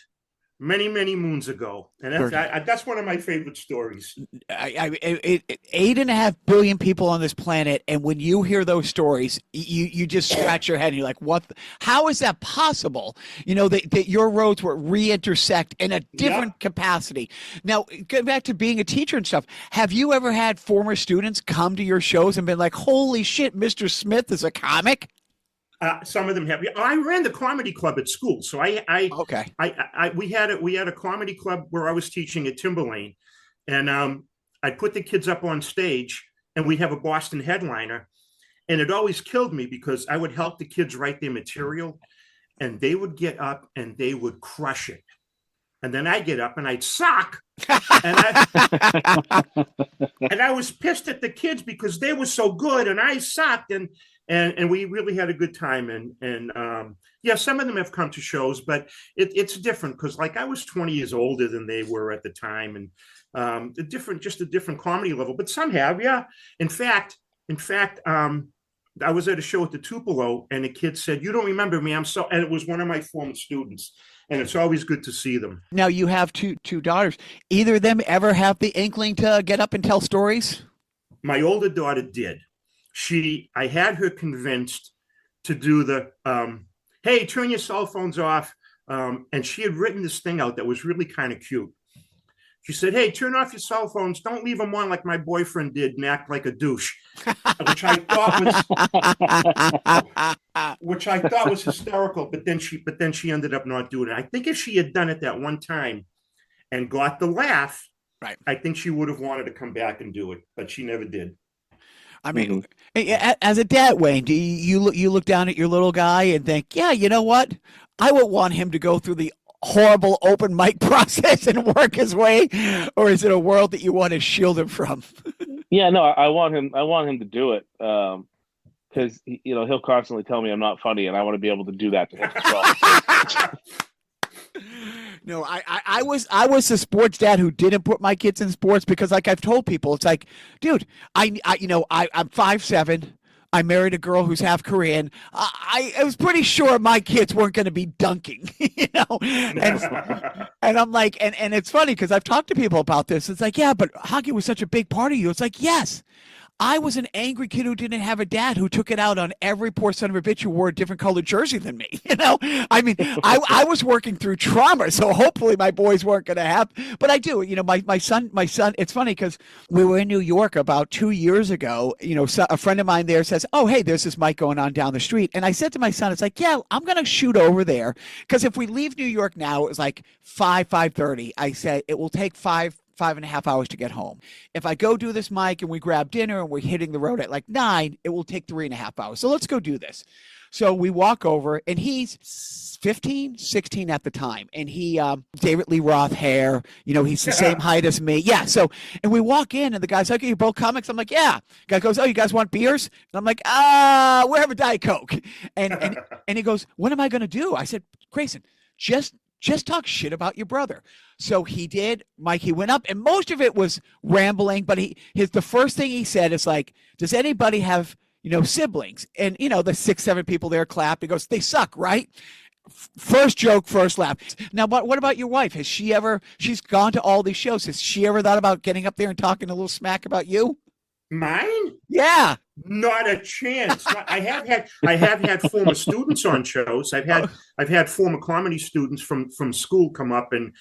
many, many moons ago. And that's one of my favorite stories. 8.5 billion people on this planet, and when you hear those stories, you just scratch your head and you're like, "What? How is that possible?" That your roads were re-intersect in a different capacity. Now, going back to being a teacher and stuff, have you ever had former students come to your shows and been like, "Holy shit, Mr. Smith is a comic"? Some of them have. I ran the comedy club at school, so Okay. we had a comedy club where I was teaching at Timberlane, and I'd put the kids up on stage, and we'd have a Boston headliner, and it always killed me because I would help the kids write their material, and they would get up and they would crush it, and then I'd get up and I'd suck, and I was pissed at the kids because they were so good and I sucked, and we really had a good time. And yeah, some of them have come to shows, but it's different because like I was 20 years older than they were at the time, and just a different comedy level. But some have, yeah. In fact, I was at a show at the Tupelo, and the kid said, "You don't remember me? I'm so," and it was one of my former students. And it's always good to see them. Now you have two daughters. Either of them ever have the inkling to get up and tell stories? My older daughter did. I had her convinced to do the, hey, turn your cell phones off. And she had written this thing out that was really kind of cute. She said, hey, turn off your cell phones. Don't leave them on like my boyfriend did and act like a douche, which I thought was hysterical. But then she ended up not doing it. I think if she had done it that one time and got the laugh, right, I think she would have wanted to come back and do it, but she never did. I mean, as a dad, Wayne, do you look down at your little guy and think, yeah, you know what? I would want him to go through the horrible open mic process and work his way, or is it a world that you want to shield him from? Yeah, no, I want him to do it because he'll constantly tell me I'm not funny, and I want to be able to do that to him as well. No, I was the sports dad who didn't put my kids in sports because, like I've told people, it's like, dude, I'm 5'7". I married a girl who's half Korean. I was pretty sure my kids weren't going to be dunking, and I'm like, and it's funny because I've talked to people about this. It's like, yeah, but hockey was such a big part of you. It's like, yes. I was an angry kid who didn't have a dad who took it out on every poor son of a bitch who wore a different colored jersey than me. I mean, I was working through trauma, so hopefully my boys weren't going to have. But I do. My son. It's funny because we were in New York about 2 years ago. A friend of mine there says, "Oh, hey, there's this mic going on down the street," and I said to my son, "It's like, yeah, I'm going to shoot over there because if we leave New York now, it was like 5:30. I said it will take 5.5 hours to get home. If I go do this mic and we grab dinner and we're hitting the road at like 9, it will take 3.5 hours. So let's go do this." So we walk over, and he's 15, 16 at the time. And he, David Lee Roth hair, he's the same height as me. Yeah. So, and we walk in, and the guy's like, "Okay, you're both comics?" I'm like, "Yeah." Guy goes, "Oh, you guys want beers?" And I'm like, we'll have a Diet Coke. And he goes, "What am I going to do?" I said, "Grayson, just talk shit about your brother." So he did. Mike, he went up, and most of it was rambling, but the first thing he said is like, "Does anybody have, siblings?" And, the 6, 7 people there clapped. He goes, "They suck, right?" First joke, first laugh. Now, what about your wife? She's gone to all these shows. Has she ever thought about getting up there and talking a little smack about you? Mine? Yeah. Not a chance. I have had former students on shows. I've had former comedy students from school come up and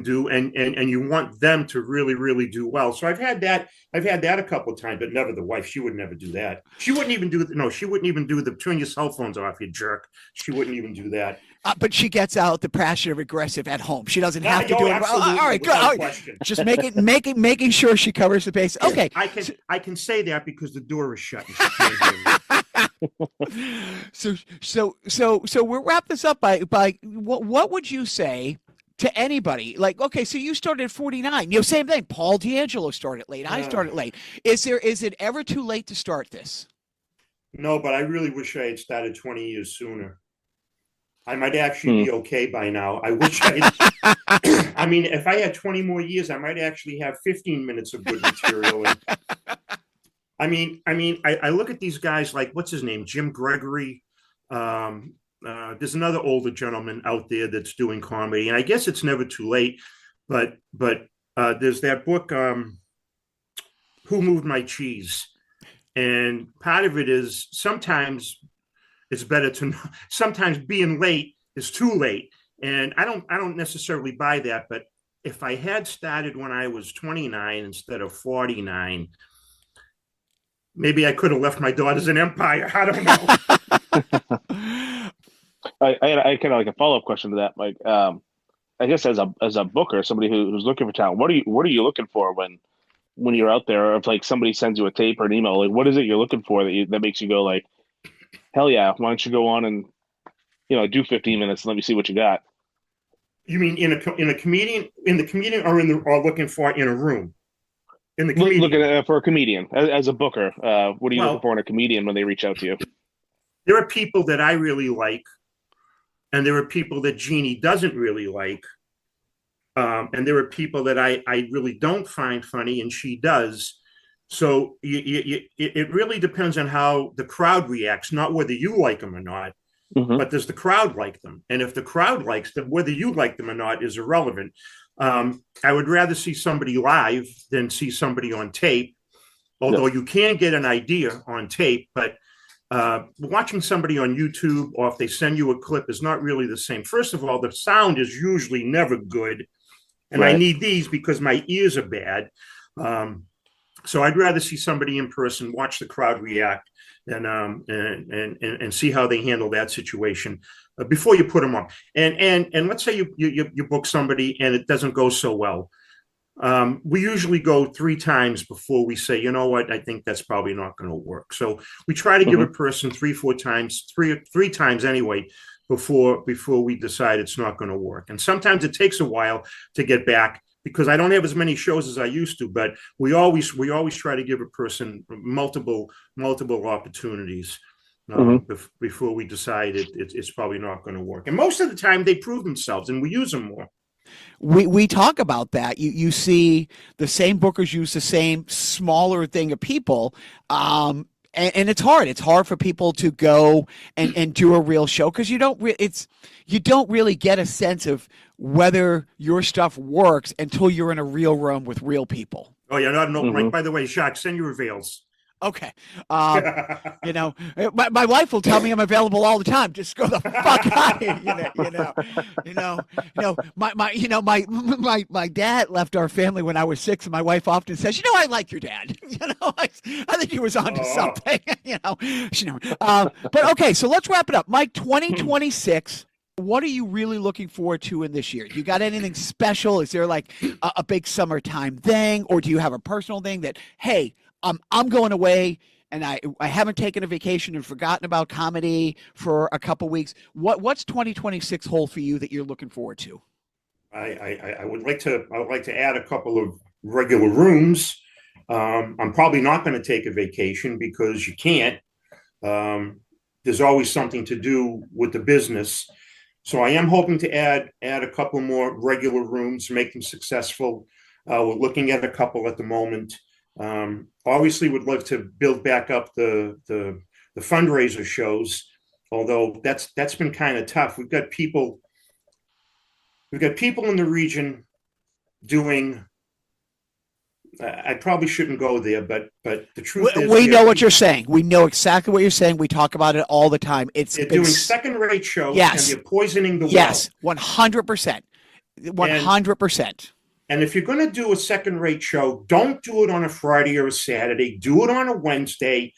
do, and you want them to really, really do well. So I've had that a couple of times, but never the wife. She would never do that. She wouldn't even do the turn your cell phones off, you jerk. She wouldn't even do that. But she gets out the passive aggressive at home. She doesn't have to do it. All right, good. Just making sure she covers the base. Okay. I can say that because the door is shut. And she can't hear me. So we'll wrap this up by what would you say to anybody? Like, okay, so you started at 49. Same thing. Paul D'Angelo started late. I started late. Is it ever too late to start this? No, but I really wish I had started 20 years sooner. I might actually be okay by now. I wish I mean, if I had 20 more years, I might actually have 15 minutes of good material. I look at these guys like, what's his name? Jim Gregory. There's another older gentleman out there that's doing comedy, and I guess it's never too late. But there's that book, Who Moved My Cheese? And part of it is sometimes it's better to know. Sometimes being late is too late. And I don't necessarily buy that. But if I had started when I was 29 instead of 49, maybe I could have left my daughters an empire. I don't know. I kind of like a follow-up question to that. Like, I guess as a booker, somebody who's looking for talent, what are you looking for when you're out there? Or if like somebody sends you a tape or an email, like what is it you're looking for that makes you go like, hell yeah, why don't you go on and do 15 minutes and let me see what you got? You mean in a comedian or looking for in a room? In the comedian. Looking for a comedian as a booker. What are you looking for in a comedian when they reach out to you? There are people that I really like, and there are people that Jeannie doesn't really like, and there are people that I really don't find funny, and she does. So it really depends on how the crowd reacts, not whether you like them or not. Mm-hmm. But does the crowd like them? And if the crowd likes them, whether you like them or not is irrelevant. I would rather see somebody live than see somebody on tape, although you can get an idea on tape. But watching somebody on YouTube or if they send you a clip is not really the same. First of all, the sound is usually never good. And right. I need these because my ears are bad. So I'd rather see somebody in person, watch the crowd react, and see how they handle that situation before you put them on. And let's say you book somebody and it doesn't go so well. We usually go 3 times before we say, you know what, I think that's probably not going to work. So we try to give a person 3-4 times, three times anyway, before we decide it's not going to work. And sometimes it takes a while to get back, because I don't have as many shows as I used to, but we always try to give a person multiple opportunities before we decide it's probably not going to work. And most of the time they prove themselves and we use them more. We talk about that. You see the same bookers use the same smaller thing of people. And it's hard. It's hard for people to go and do a real show because you don't really get a sense of whether your stuff works until you're in a real room with real people. Oh yeah, right. By the way, Jacques, send your avails. Okay. My wife will tell me I'm available all the time. Just go the fuck out of here. My dad left our family when I was 6, and my wife often says, I like your dad. I think he was onto something, but okay, so let's wrap it up. Mike, 2026, what are you really looking forward to in this year? You got anything special? Is there like a big summertime thing, or do you have a personal thing that, hey, I'm going away and I haven't taken a vacation and forgotten about comedy for a couple weeks. What's 2026 hold for you that you're looking forward to? I would like to add a couple of regular rooms. I'm probably not going to take a vacation because you can't. There's always something to do with the business. So I am hoping to add a couple more regular rooms, make them successful. We're looking at a couple at the moment. Obviously would love to build back up the fundraiser shows, although that's been kind of tough. We've got people in the region doing, I probably shouldn't go there, but the truth is we know what you're saying. We know exactly what you're saying. We talk about it all the time. They're doing second-rate shows, yes, and they're poisoning the well. Yes, 100%. 100%. And if you're going to do a second-rate show, don't do it on a Friday or a Saturday. Do it on a Wednesday.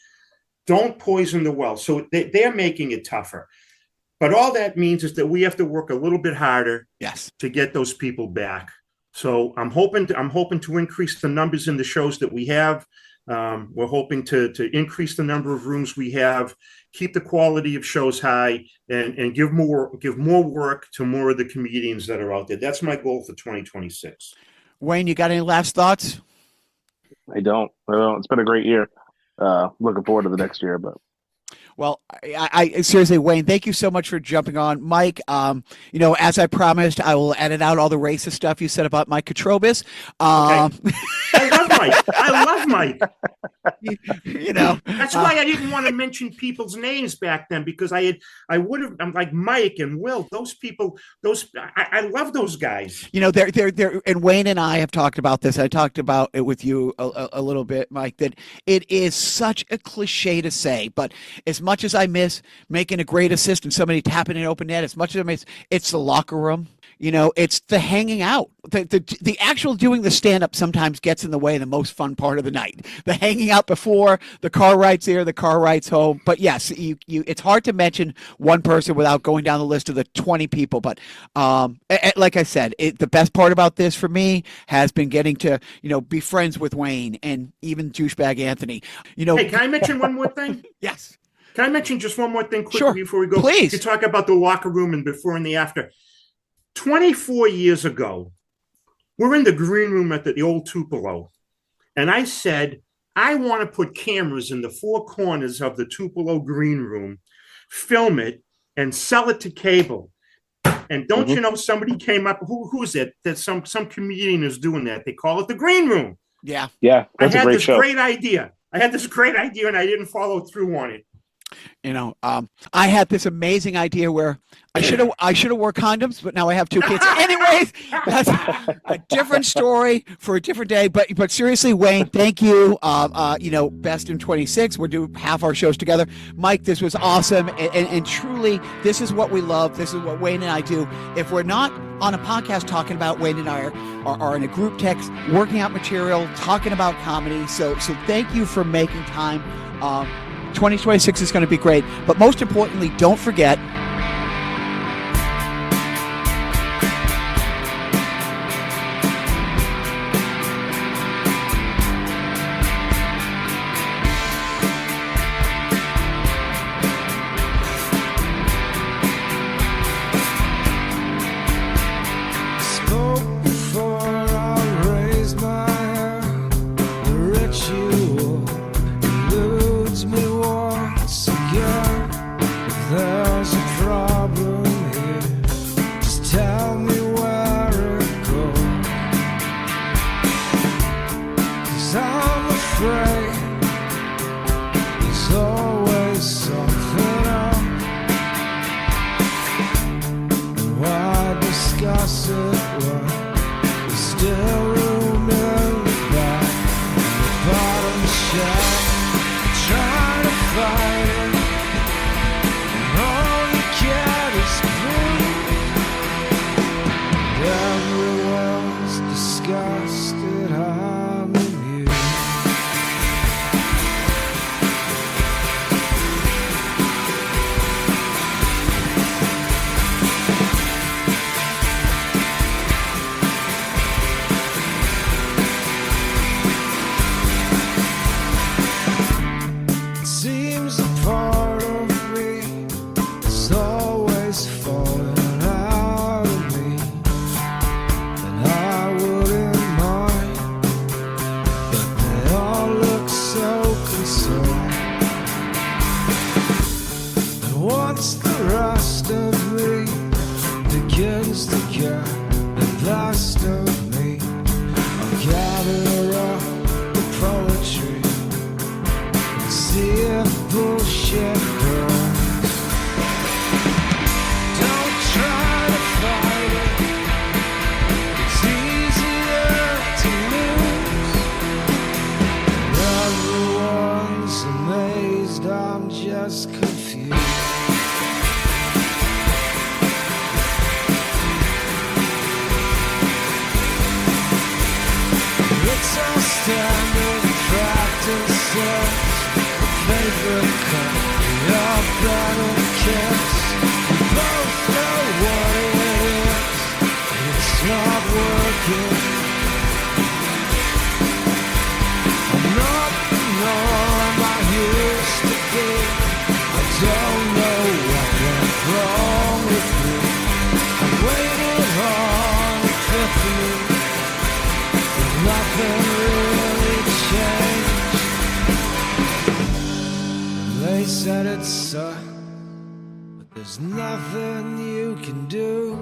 Don't poison the well. So they're making it tougher. But all that means is that we have to work a little bit harder, yes, to get those people back. So I'm hoping to increase the numbers in the shows that we have. We're hoping to increase the number of rooms we have, keep the quality of shows high, and give more work to more of the comedians that are out there. That's my goal for 2026. Wayne, you got any last thoughts? I don't. It's been a great year. Looking forward to the next year, but. Well, I seriously, Wayne, thank you so much for jumping on. Mike, as I promised, I will edit out all the racist stuff you said about Mike Katrobis. Okay. I love Mike. That's why I didn't want to mention people's names back then, because I would have. I'm like Mike and Will. Those people. I love those guys. They're and Wayne and I have talked about this. I talked about it with you a little bit, Mike. That it is such a cliche to say, but as much as I miss making a great assist and somebody tapping an open net, as much as I miss, it's the locker room. It's the hanging out. The actual doing the stand-up sometimes gets in the way of the most fun part of the night. The hanging out before, the car rides there, the car rides home. But yes, it's hard to mention one person without going down the list of the 20 people. But like I said, the best part about this for me has been getting to, be friends with Wayne and even douchebag Anthony. Hey, can I mention one more thing? Yes. Can I mention just one more thing quickly Sure. before we go? Please. You talk about the locker room and before and the after. 24 years ago, we're in the green room at the old Tupelo, and I said, I want to put cameras in the four corners of the Tupelo green room, film it, and sell it to cable. And don't you know, somebody came up, who's it? That some comedian is doing that. They call it the green room. Yeah. Yeah, that's a great show. Great idea. I had this great idea, and I didn't follow through on it. I had this amazing idea where I should have wore condoms, but now I have two kids. Anyways, that's a different story for a different day. But seriously, Wayne, thank you. Best in 26. We'll do half our shows together. Mike, this was awesome, and truly, this is what we love. This is what Wayne and I do. If we're not on a podcast talking about, Wayne and I are in a group text, working out material, talking about comedy. So thank you for making time. 2026 is going to be great. But most importantly, don't forget, said it sucked, but there's nothing you can do.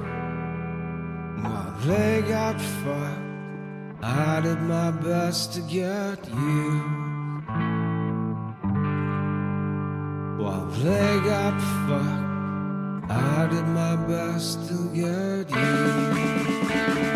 While they got fucked, I did my best to get you. While they got fucked, I did my best to get you.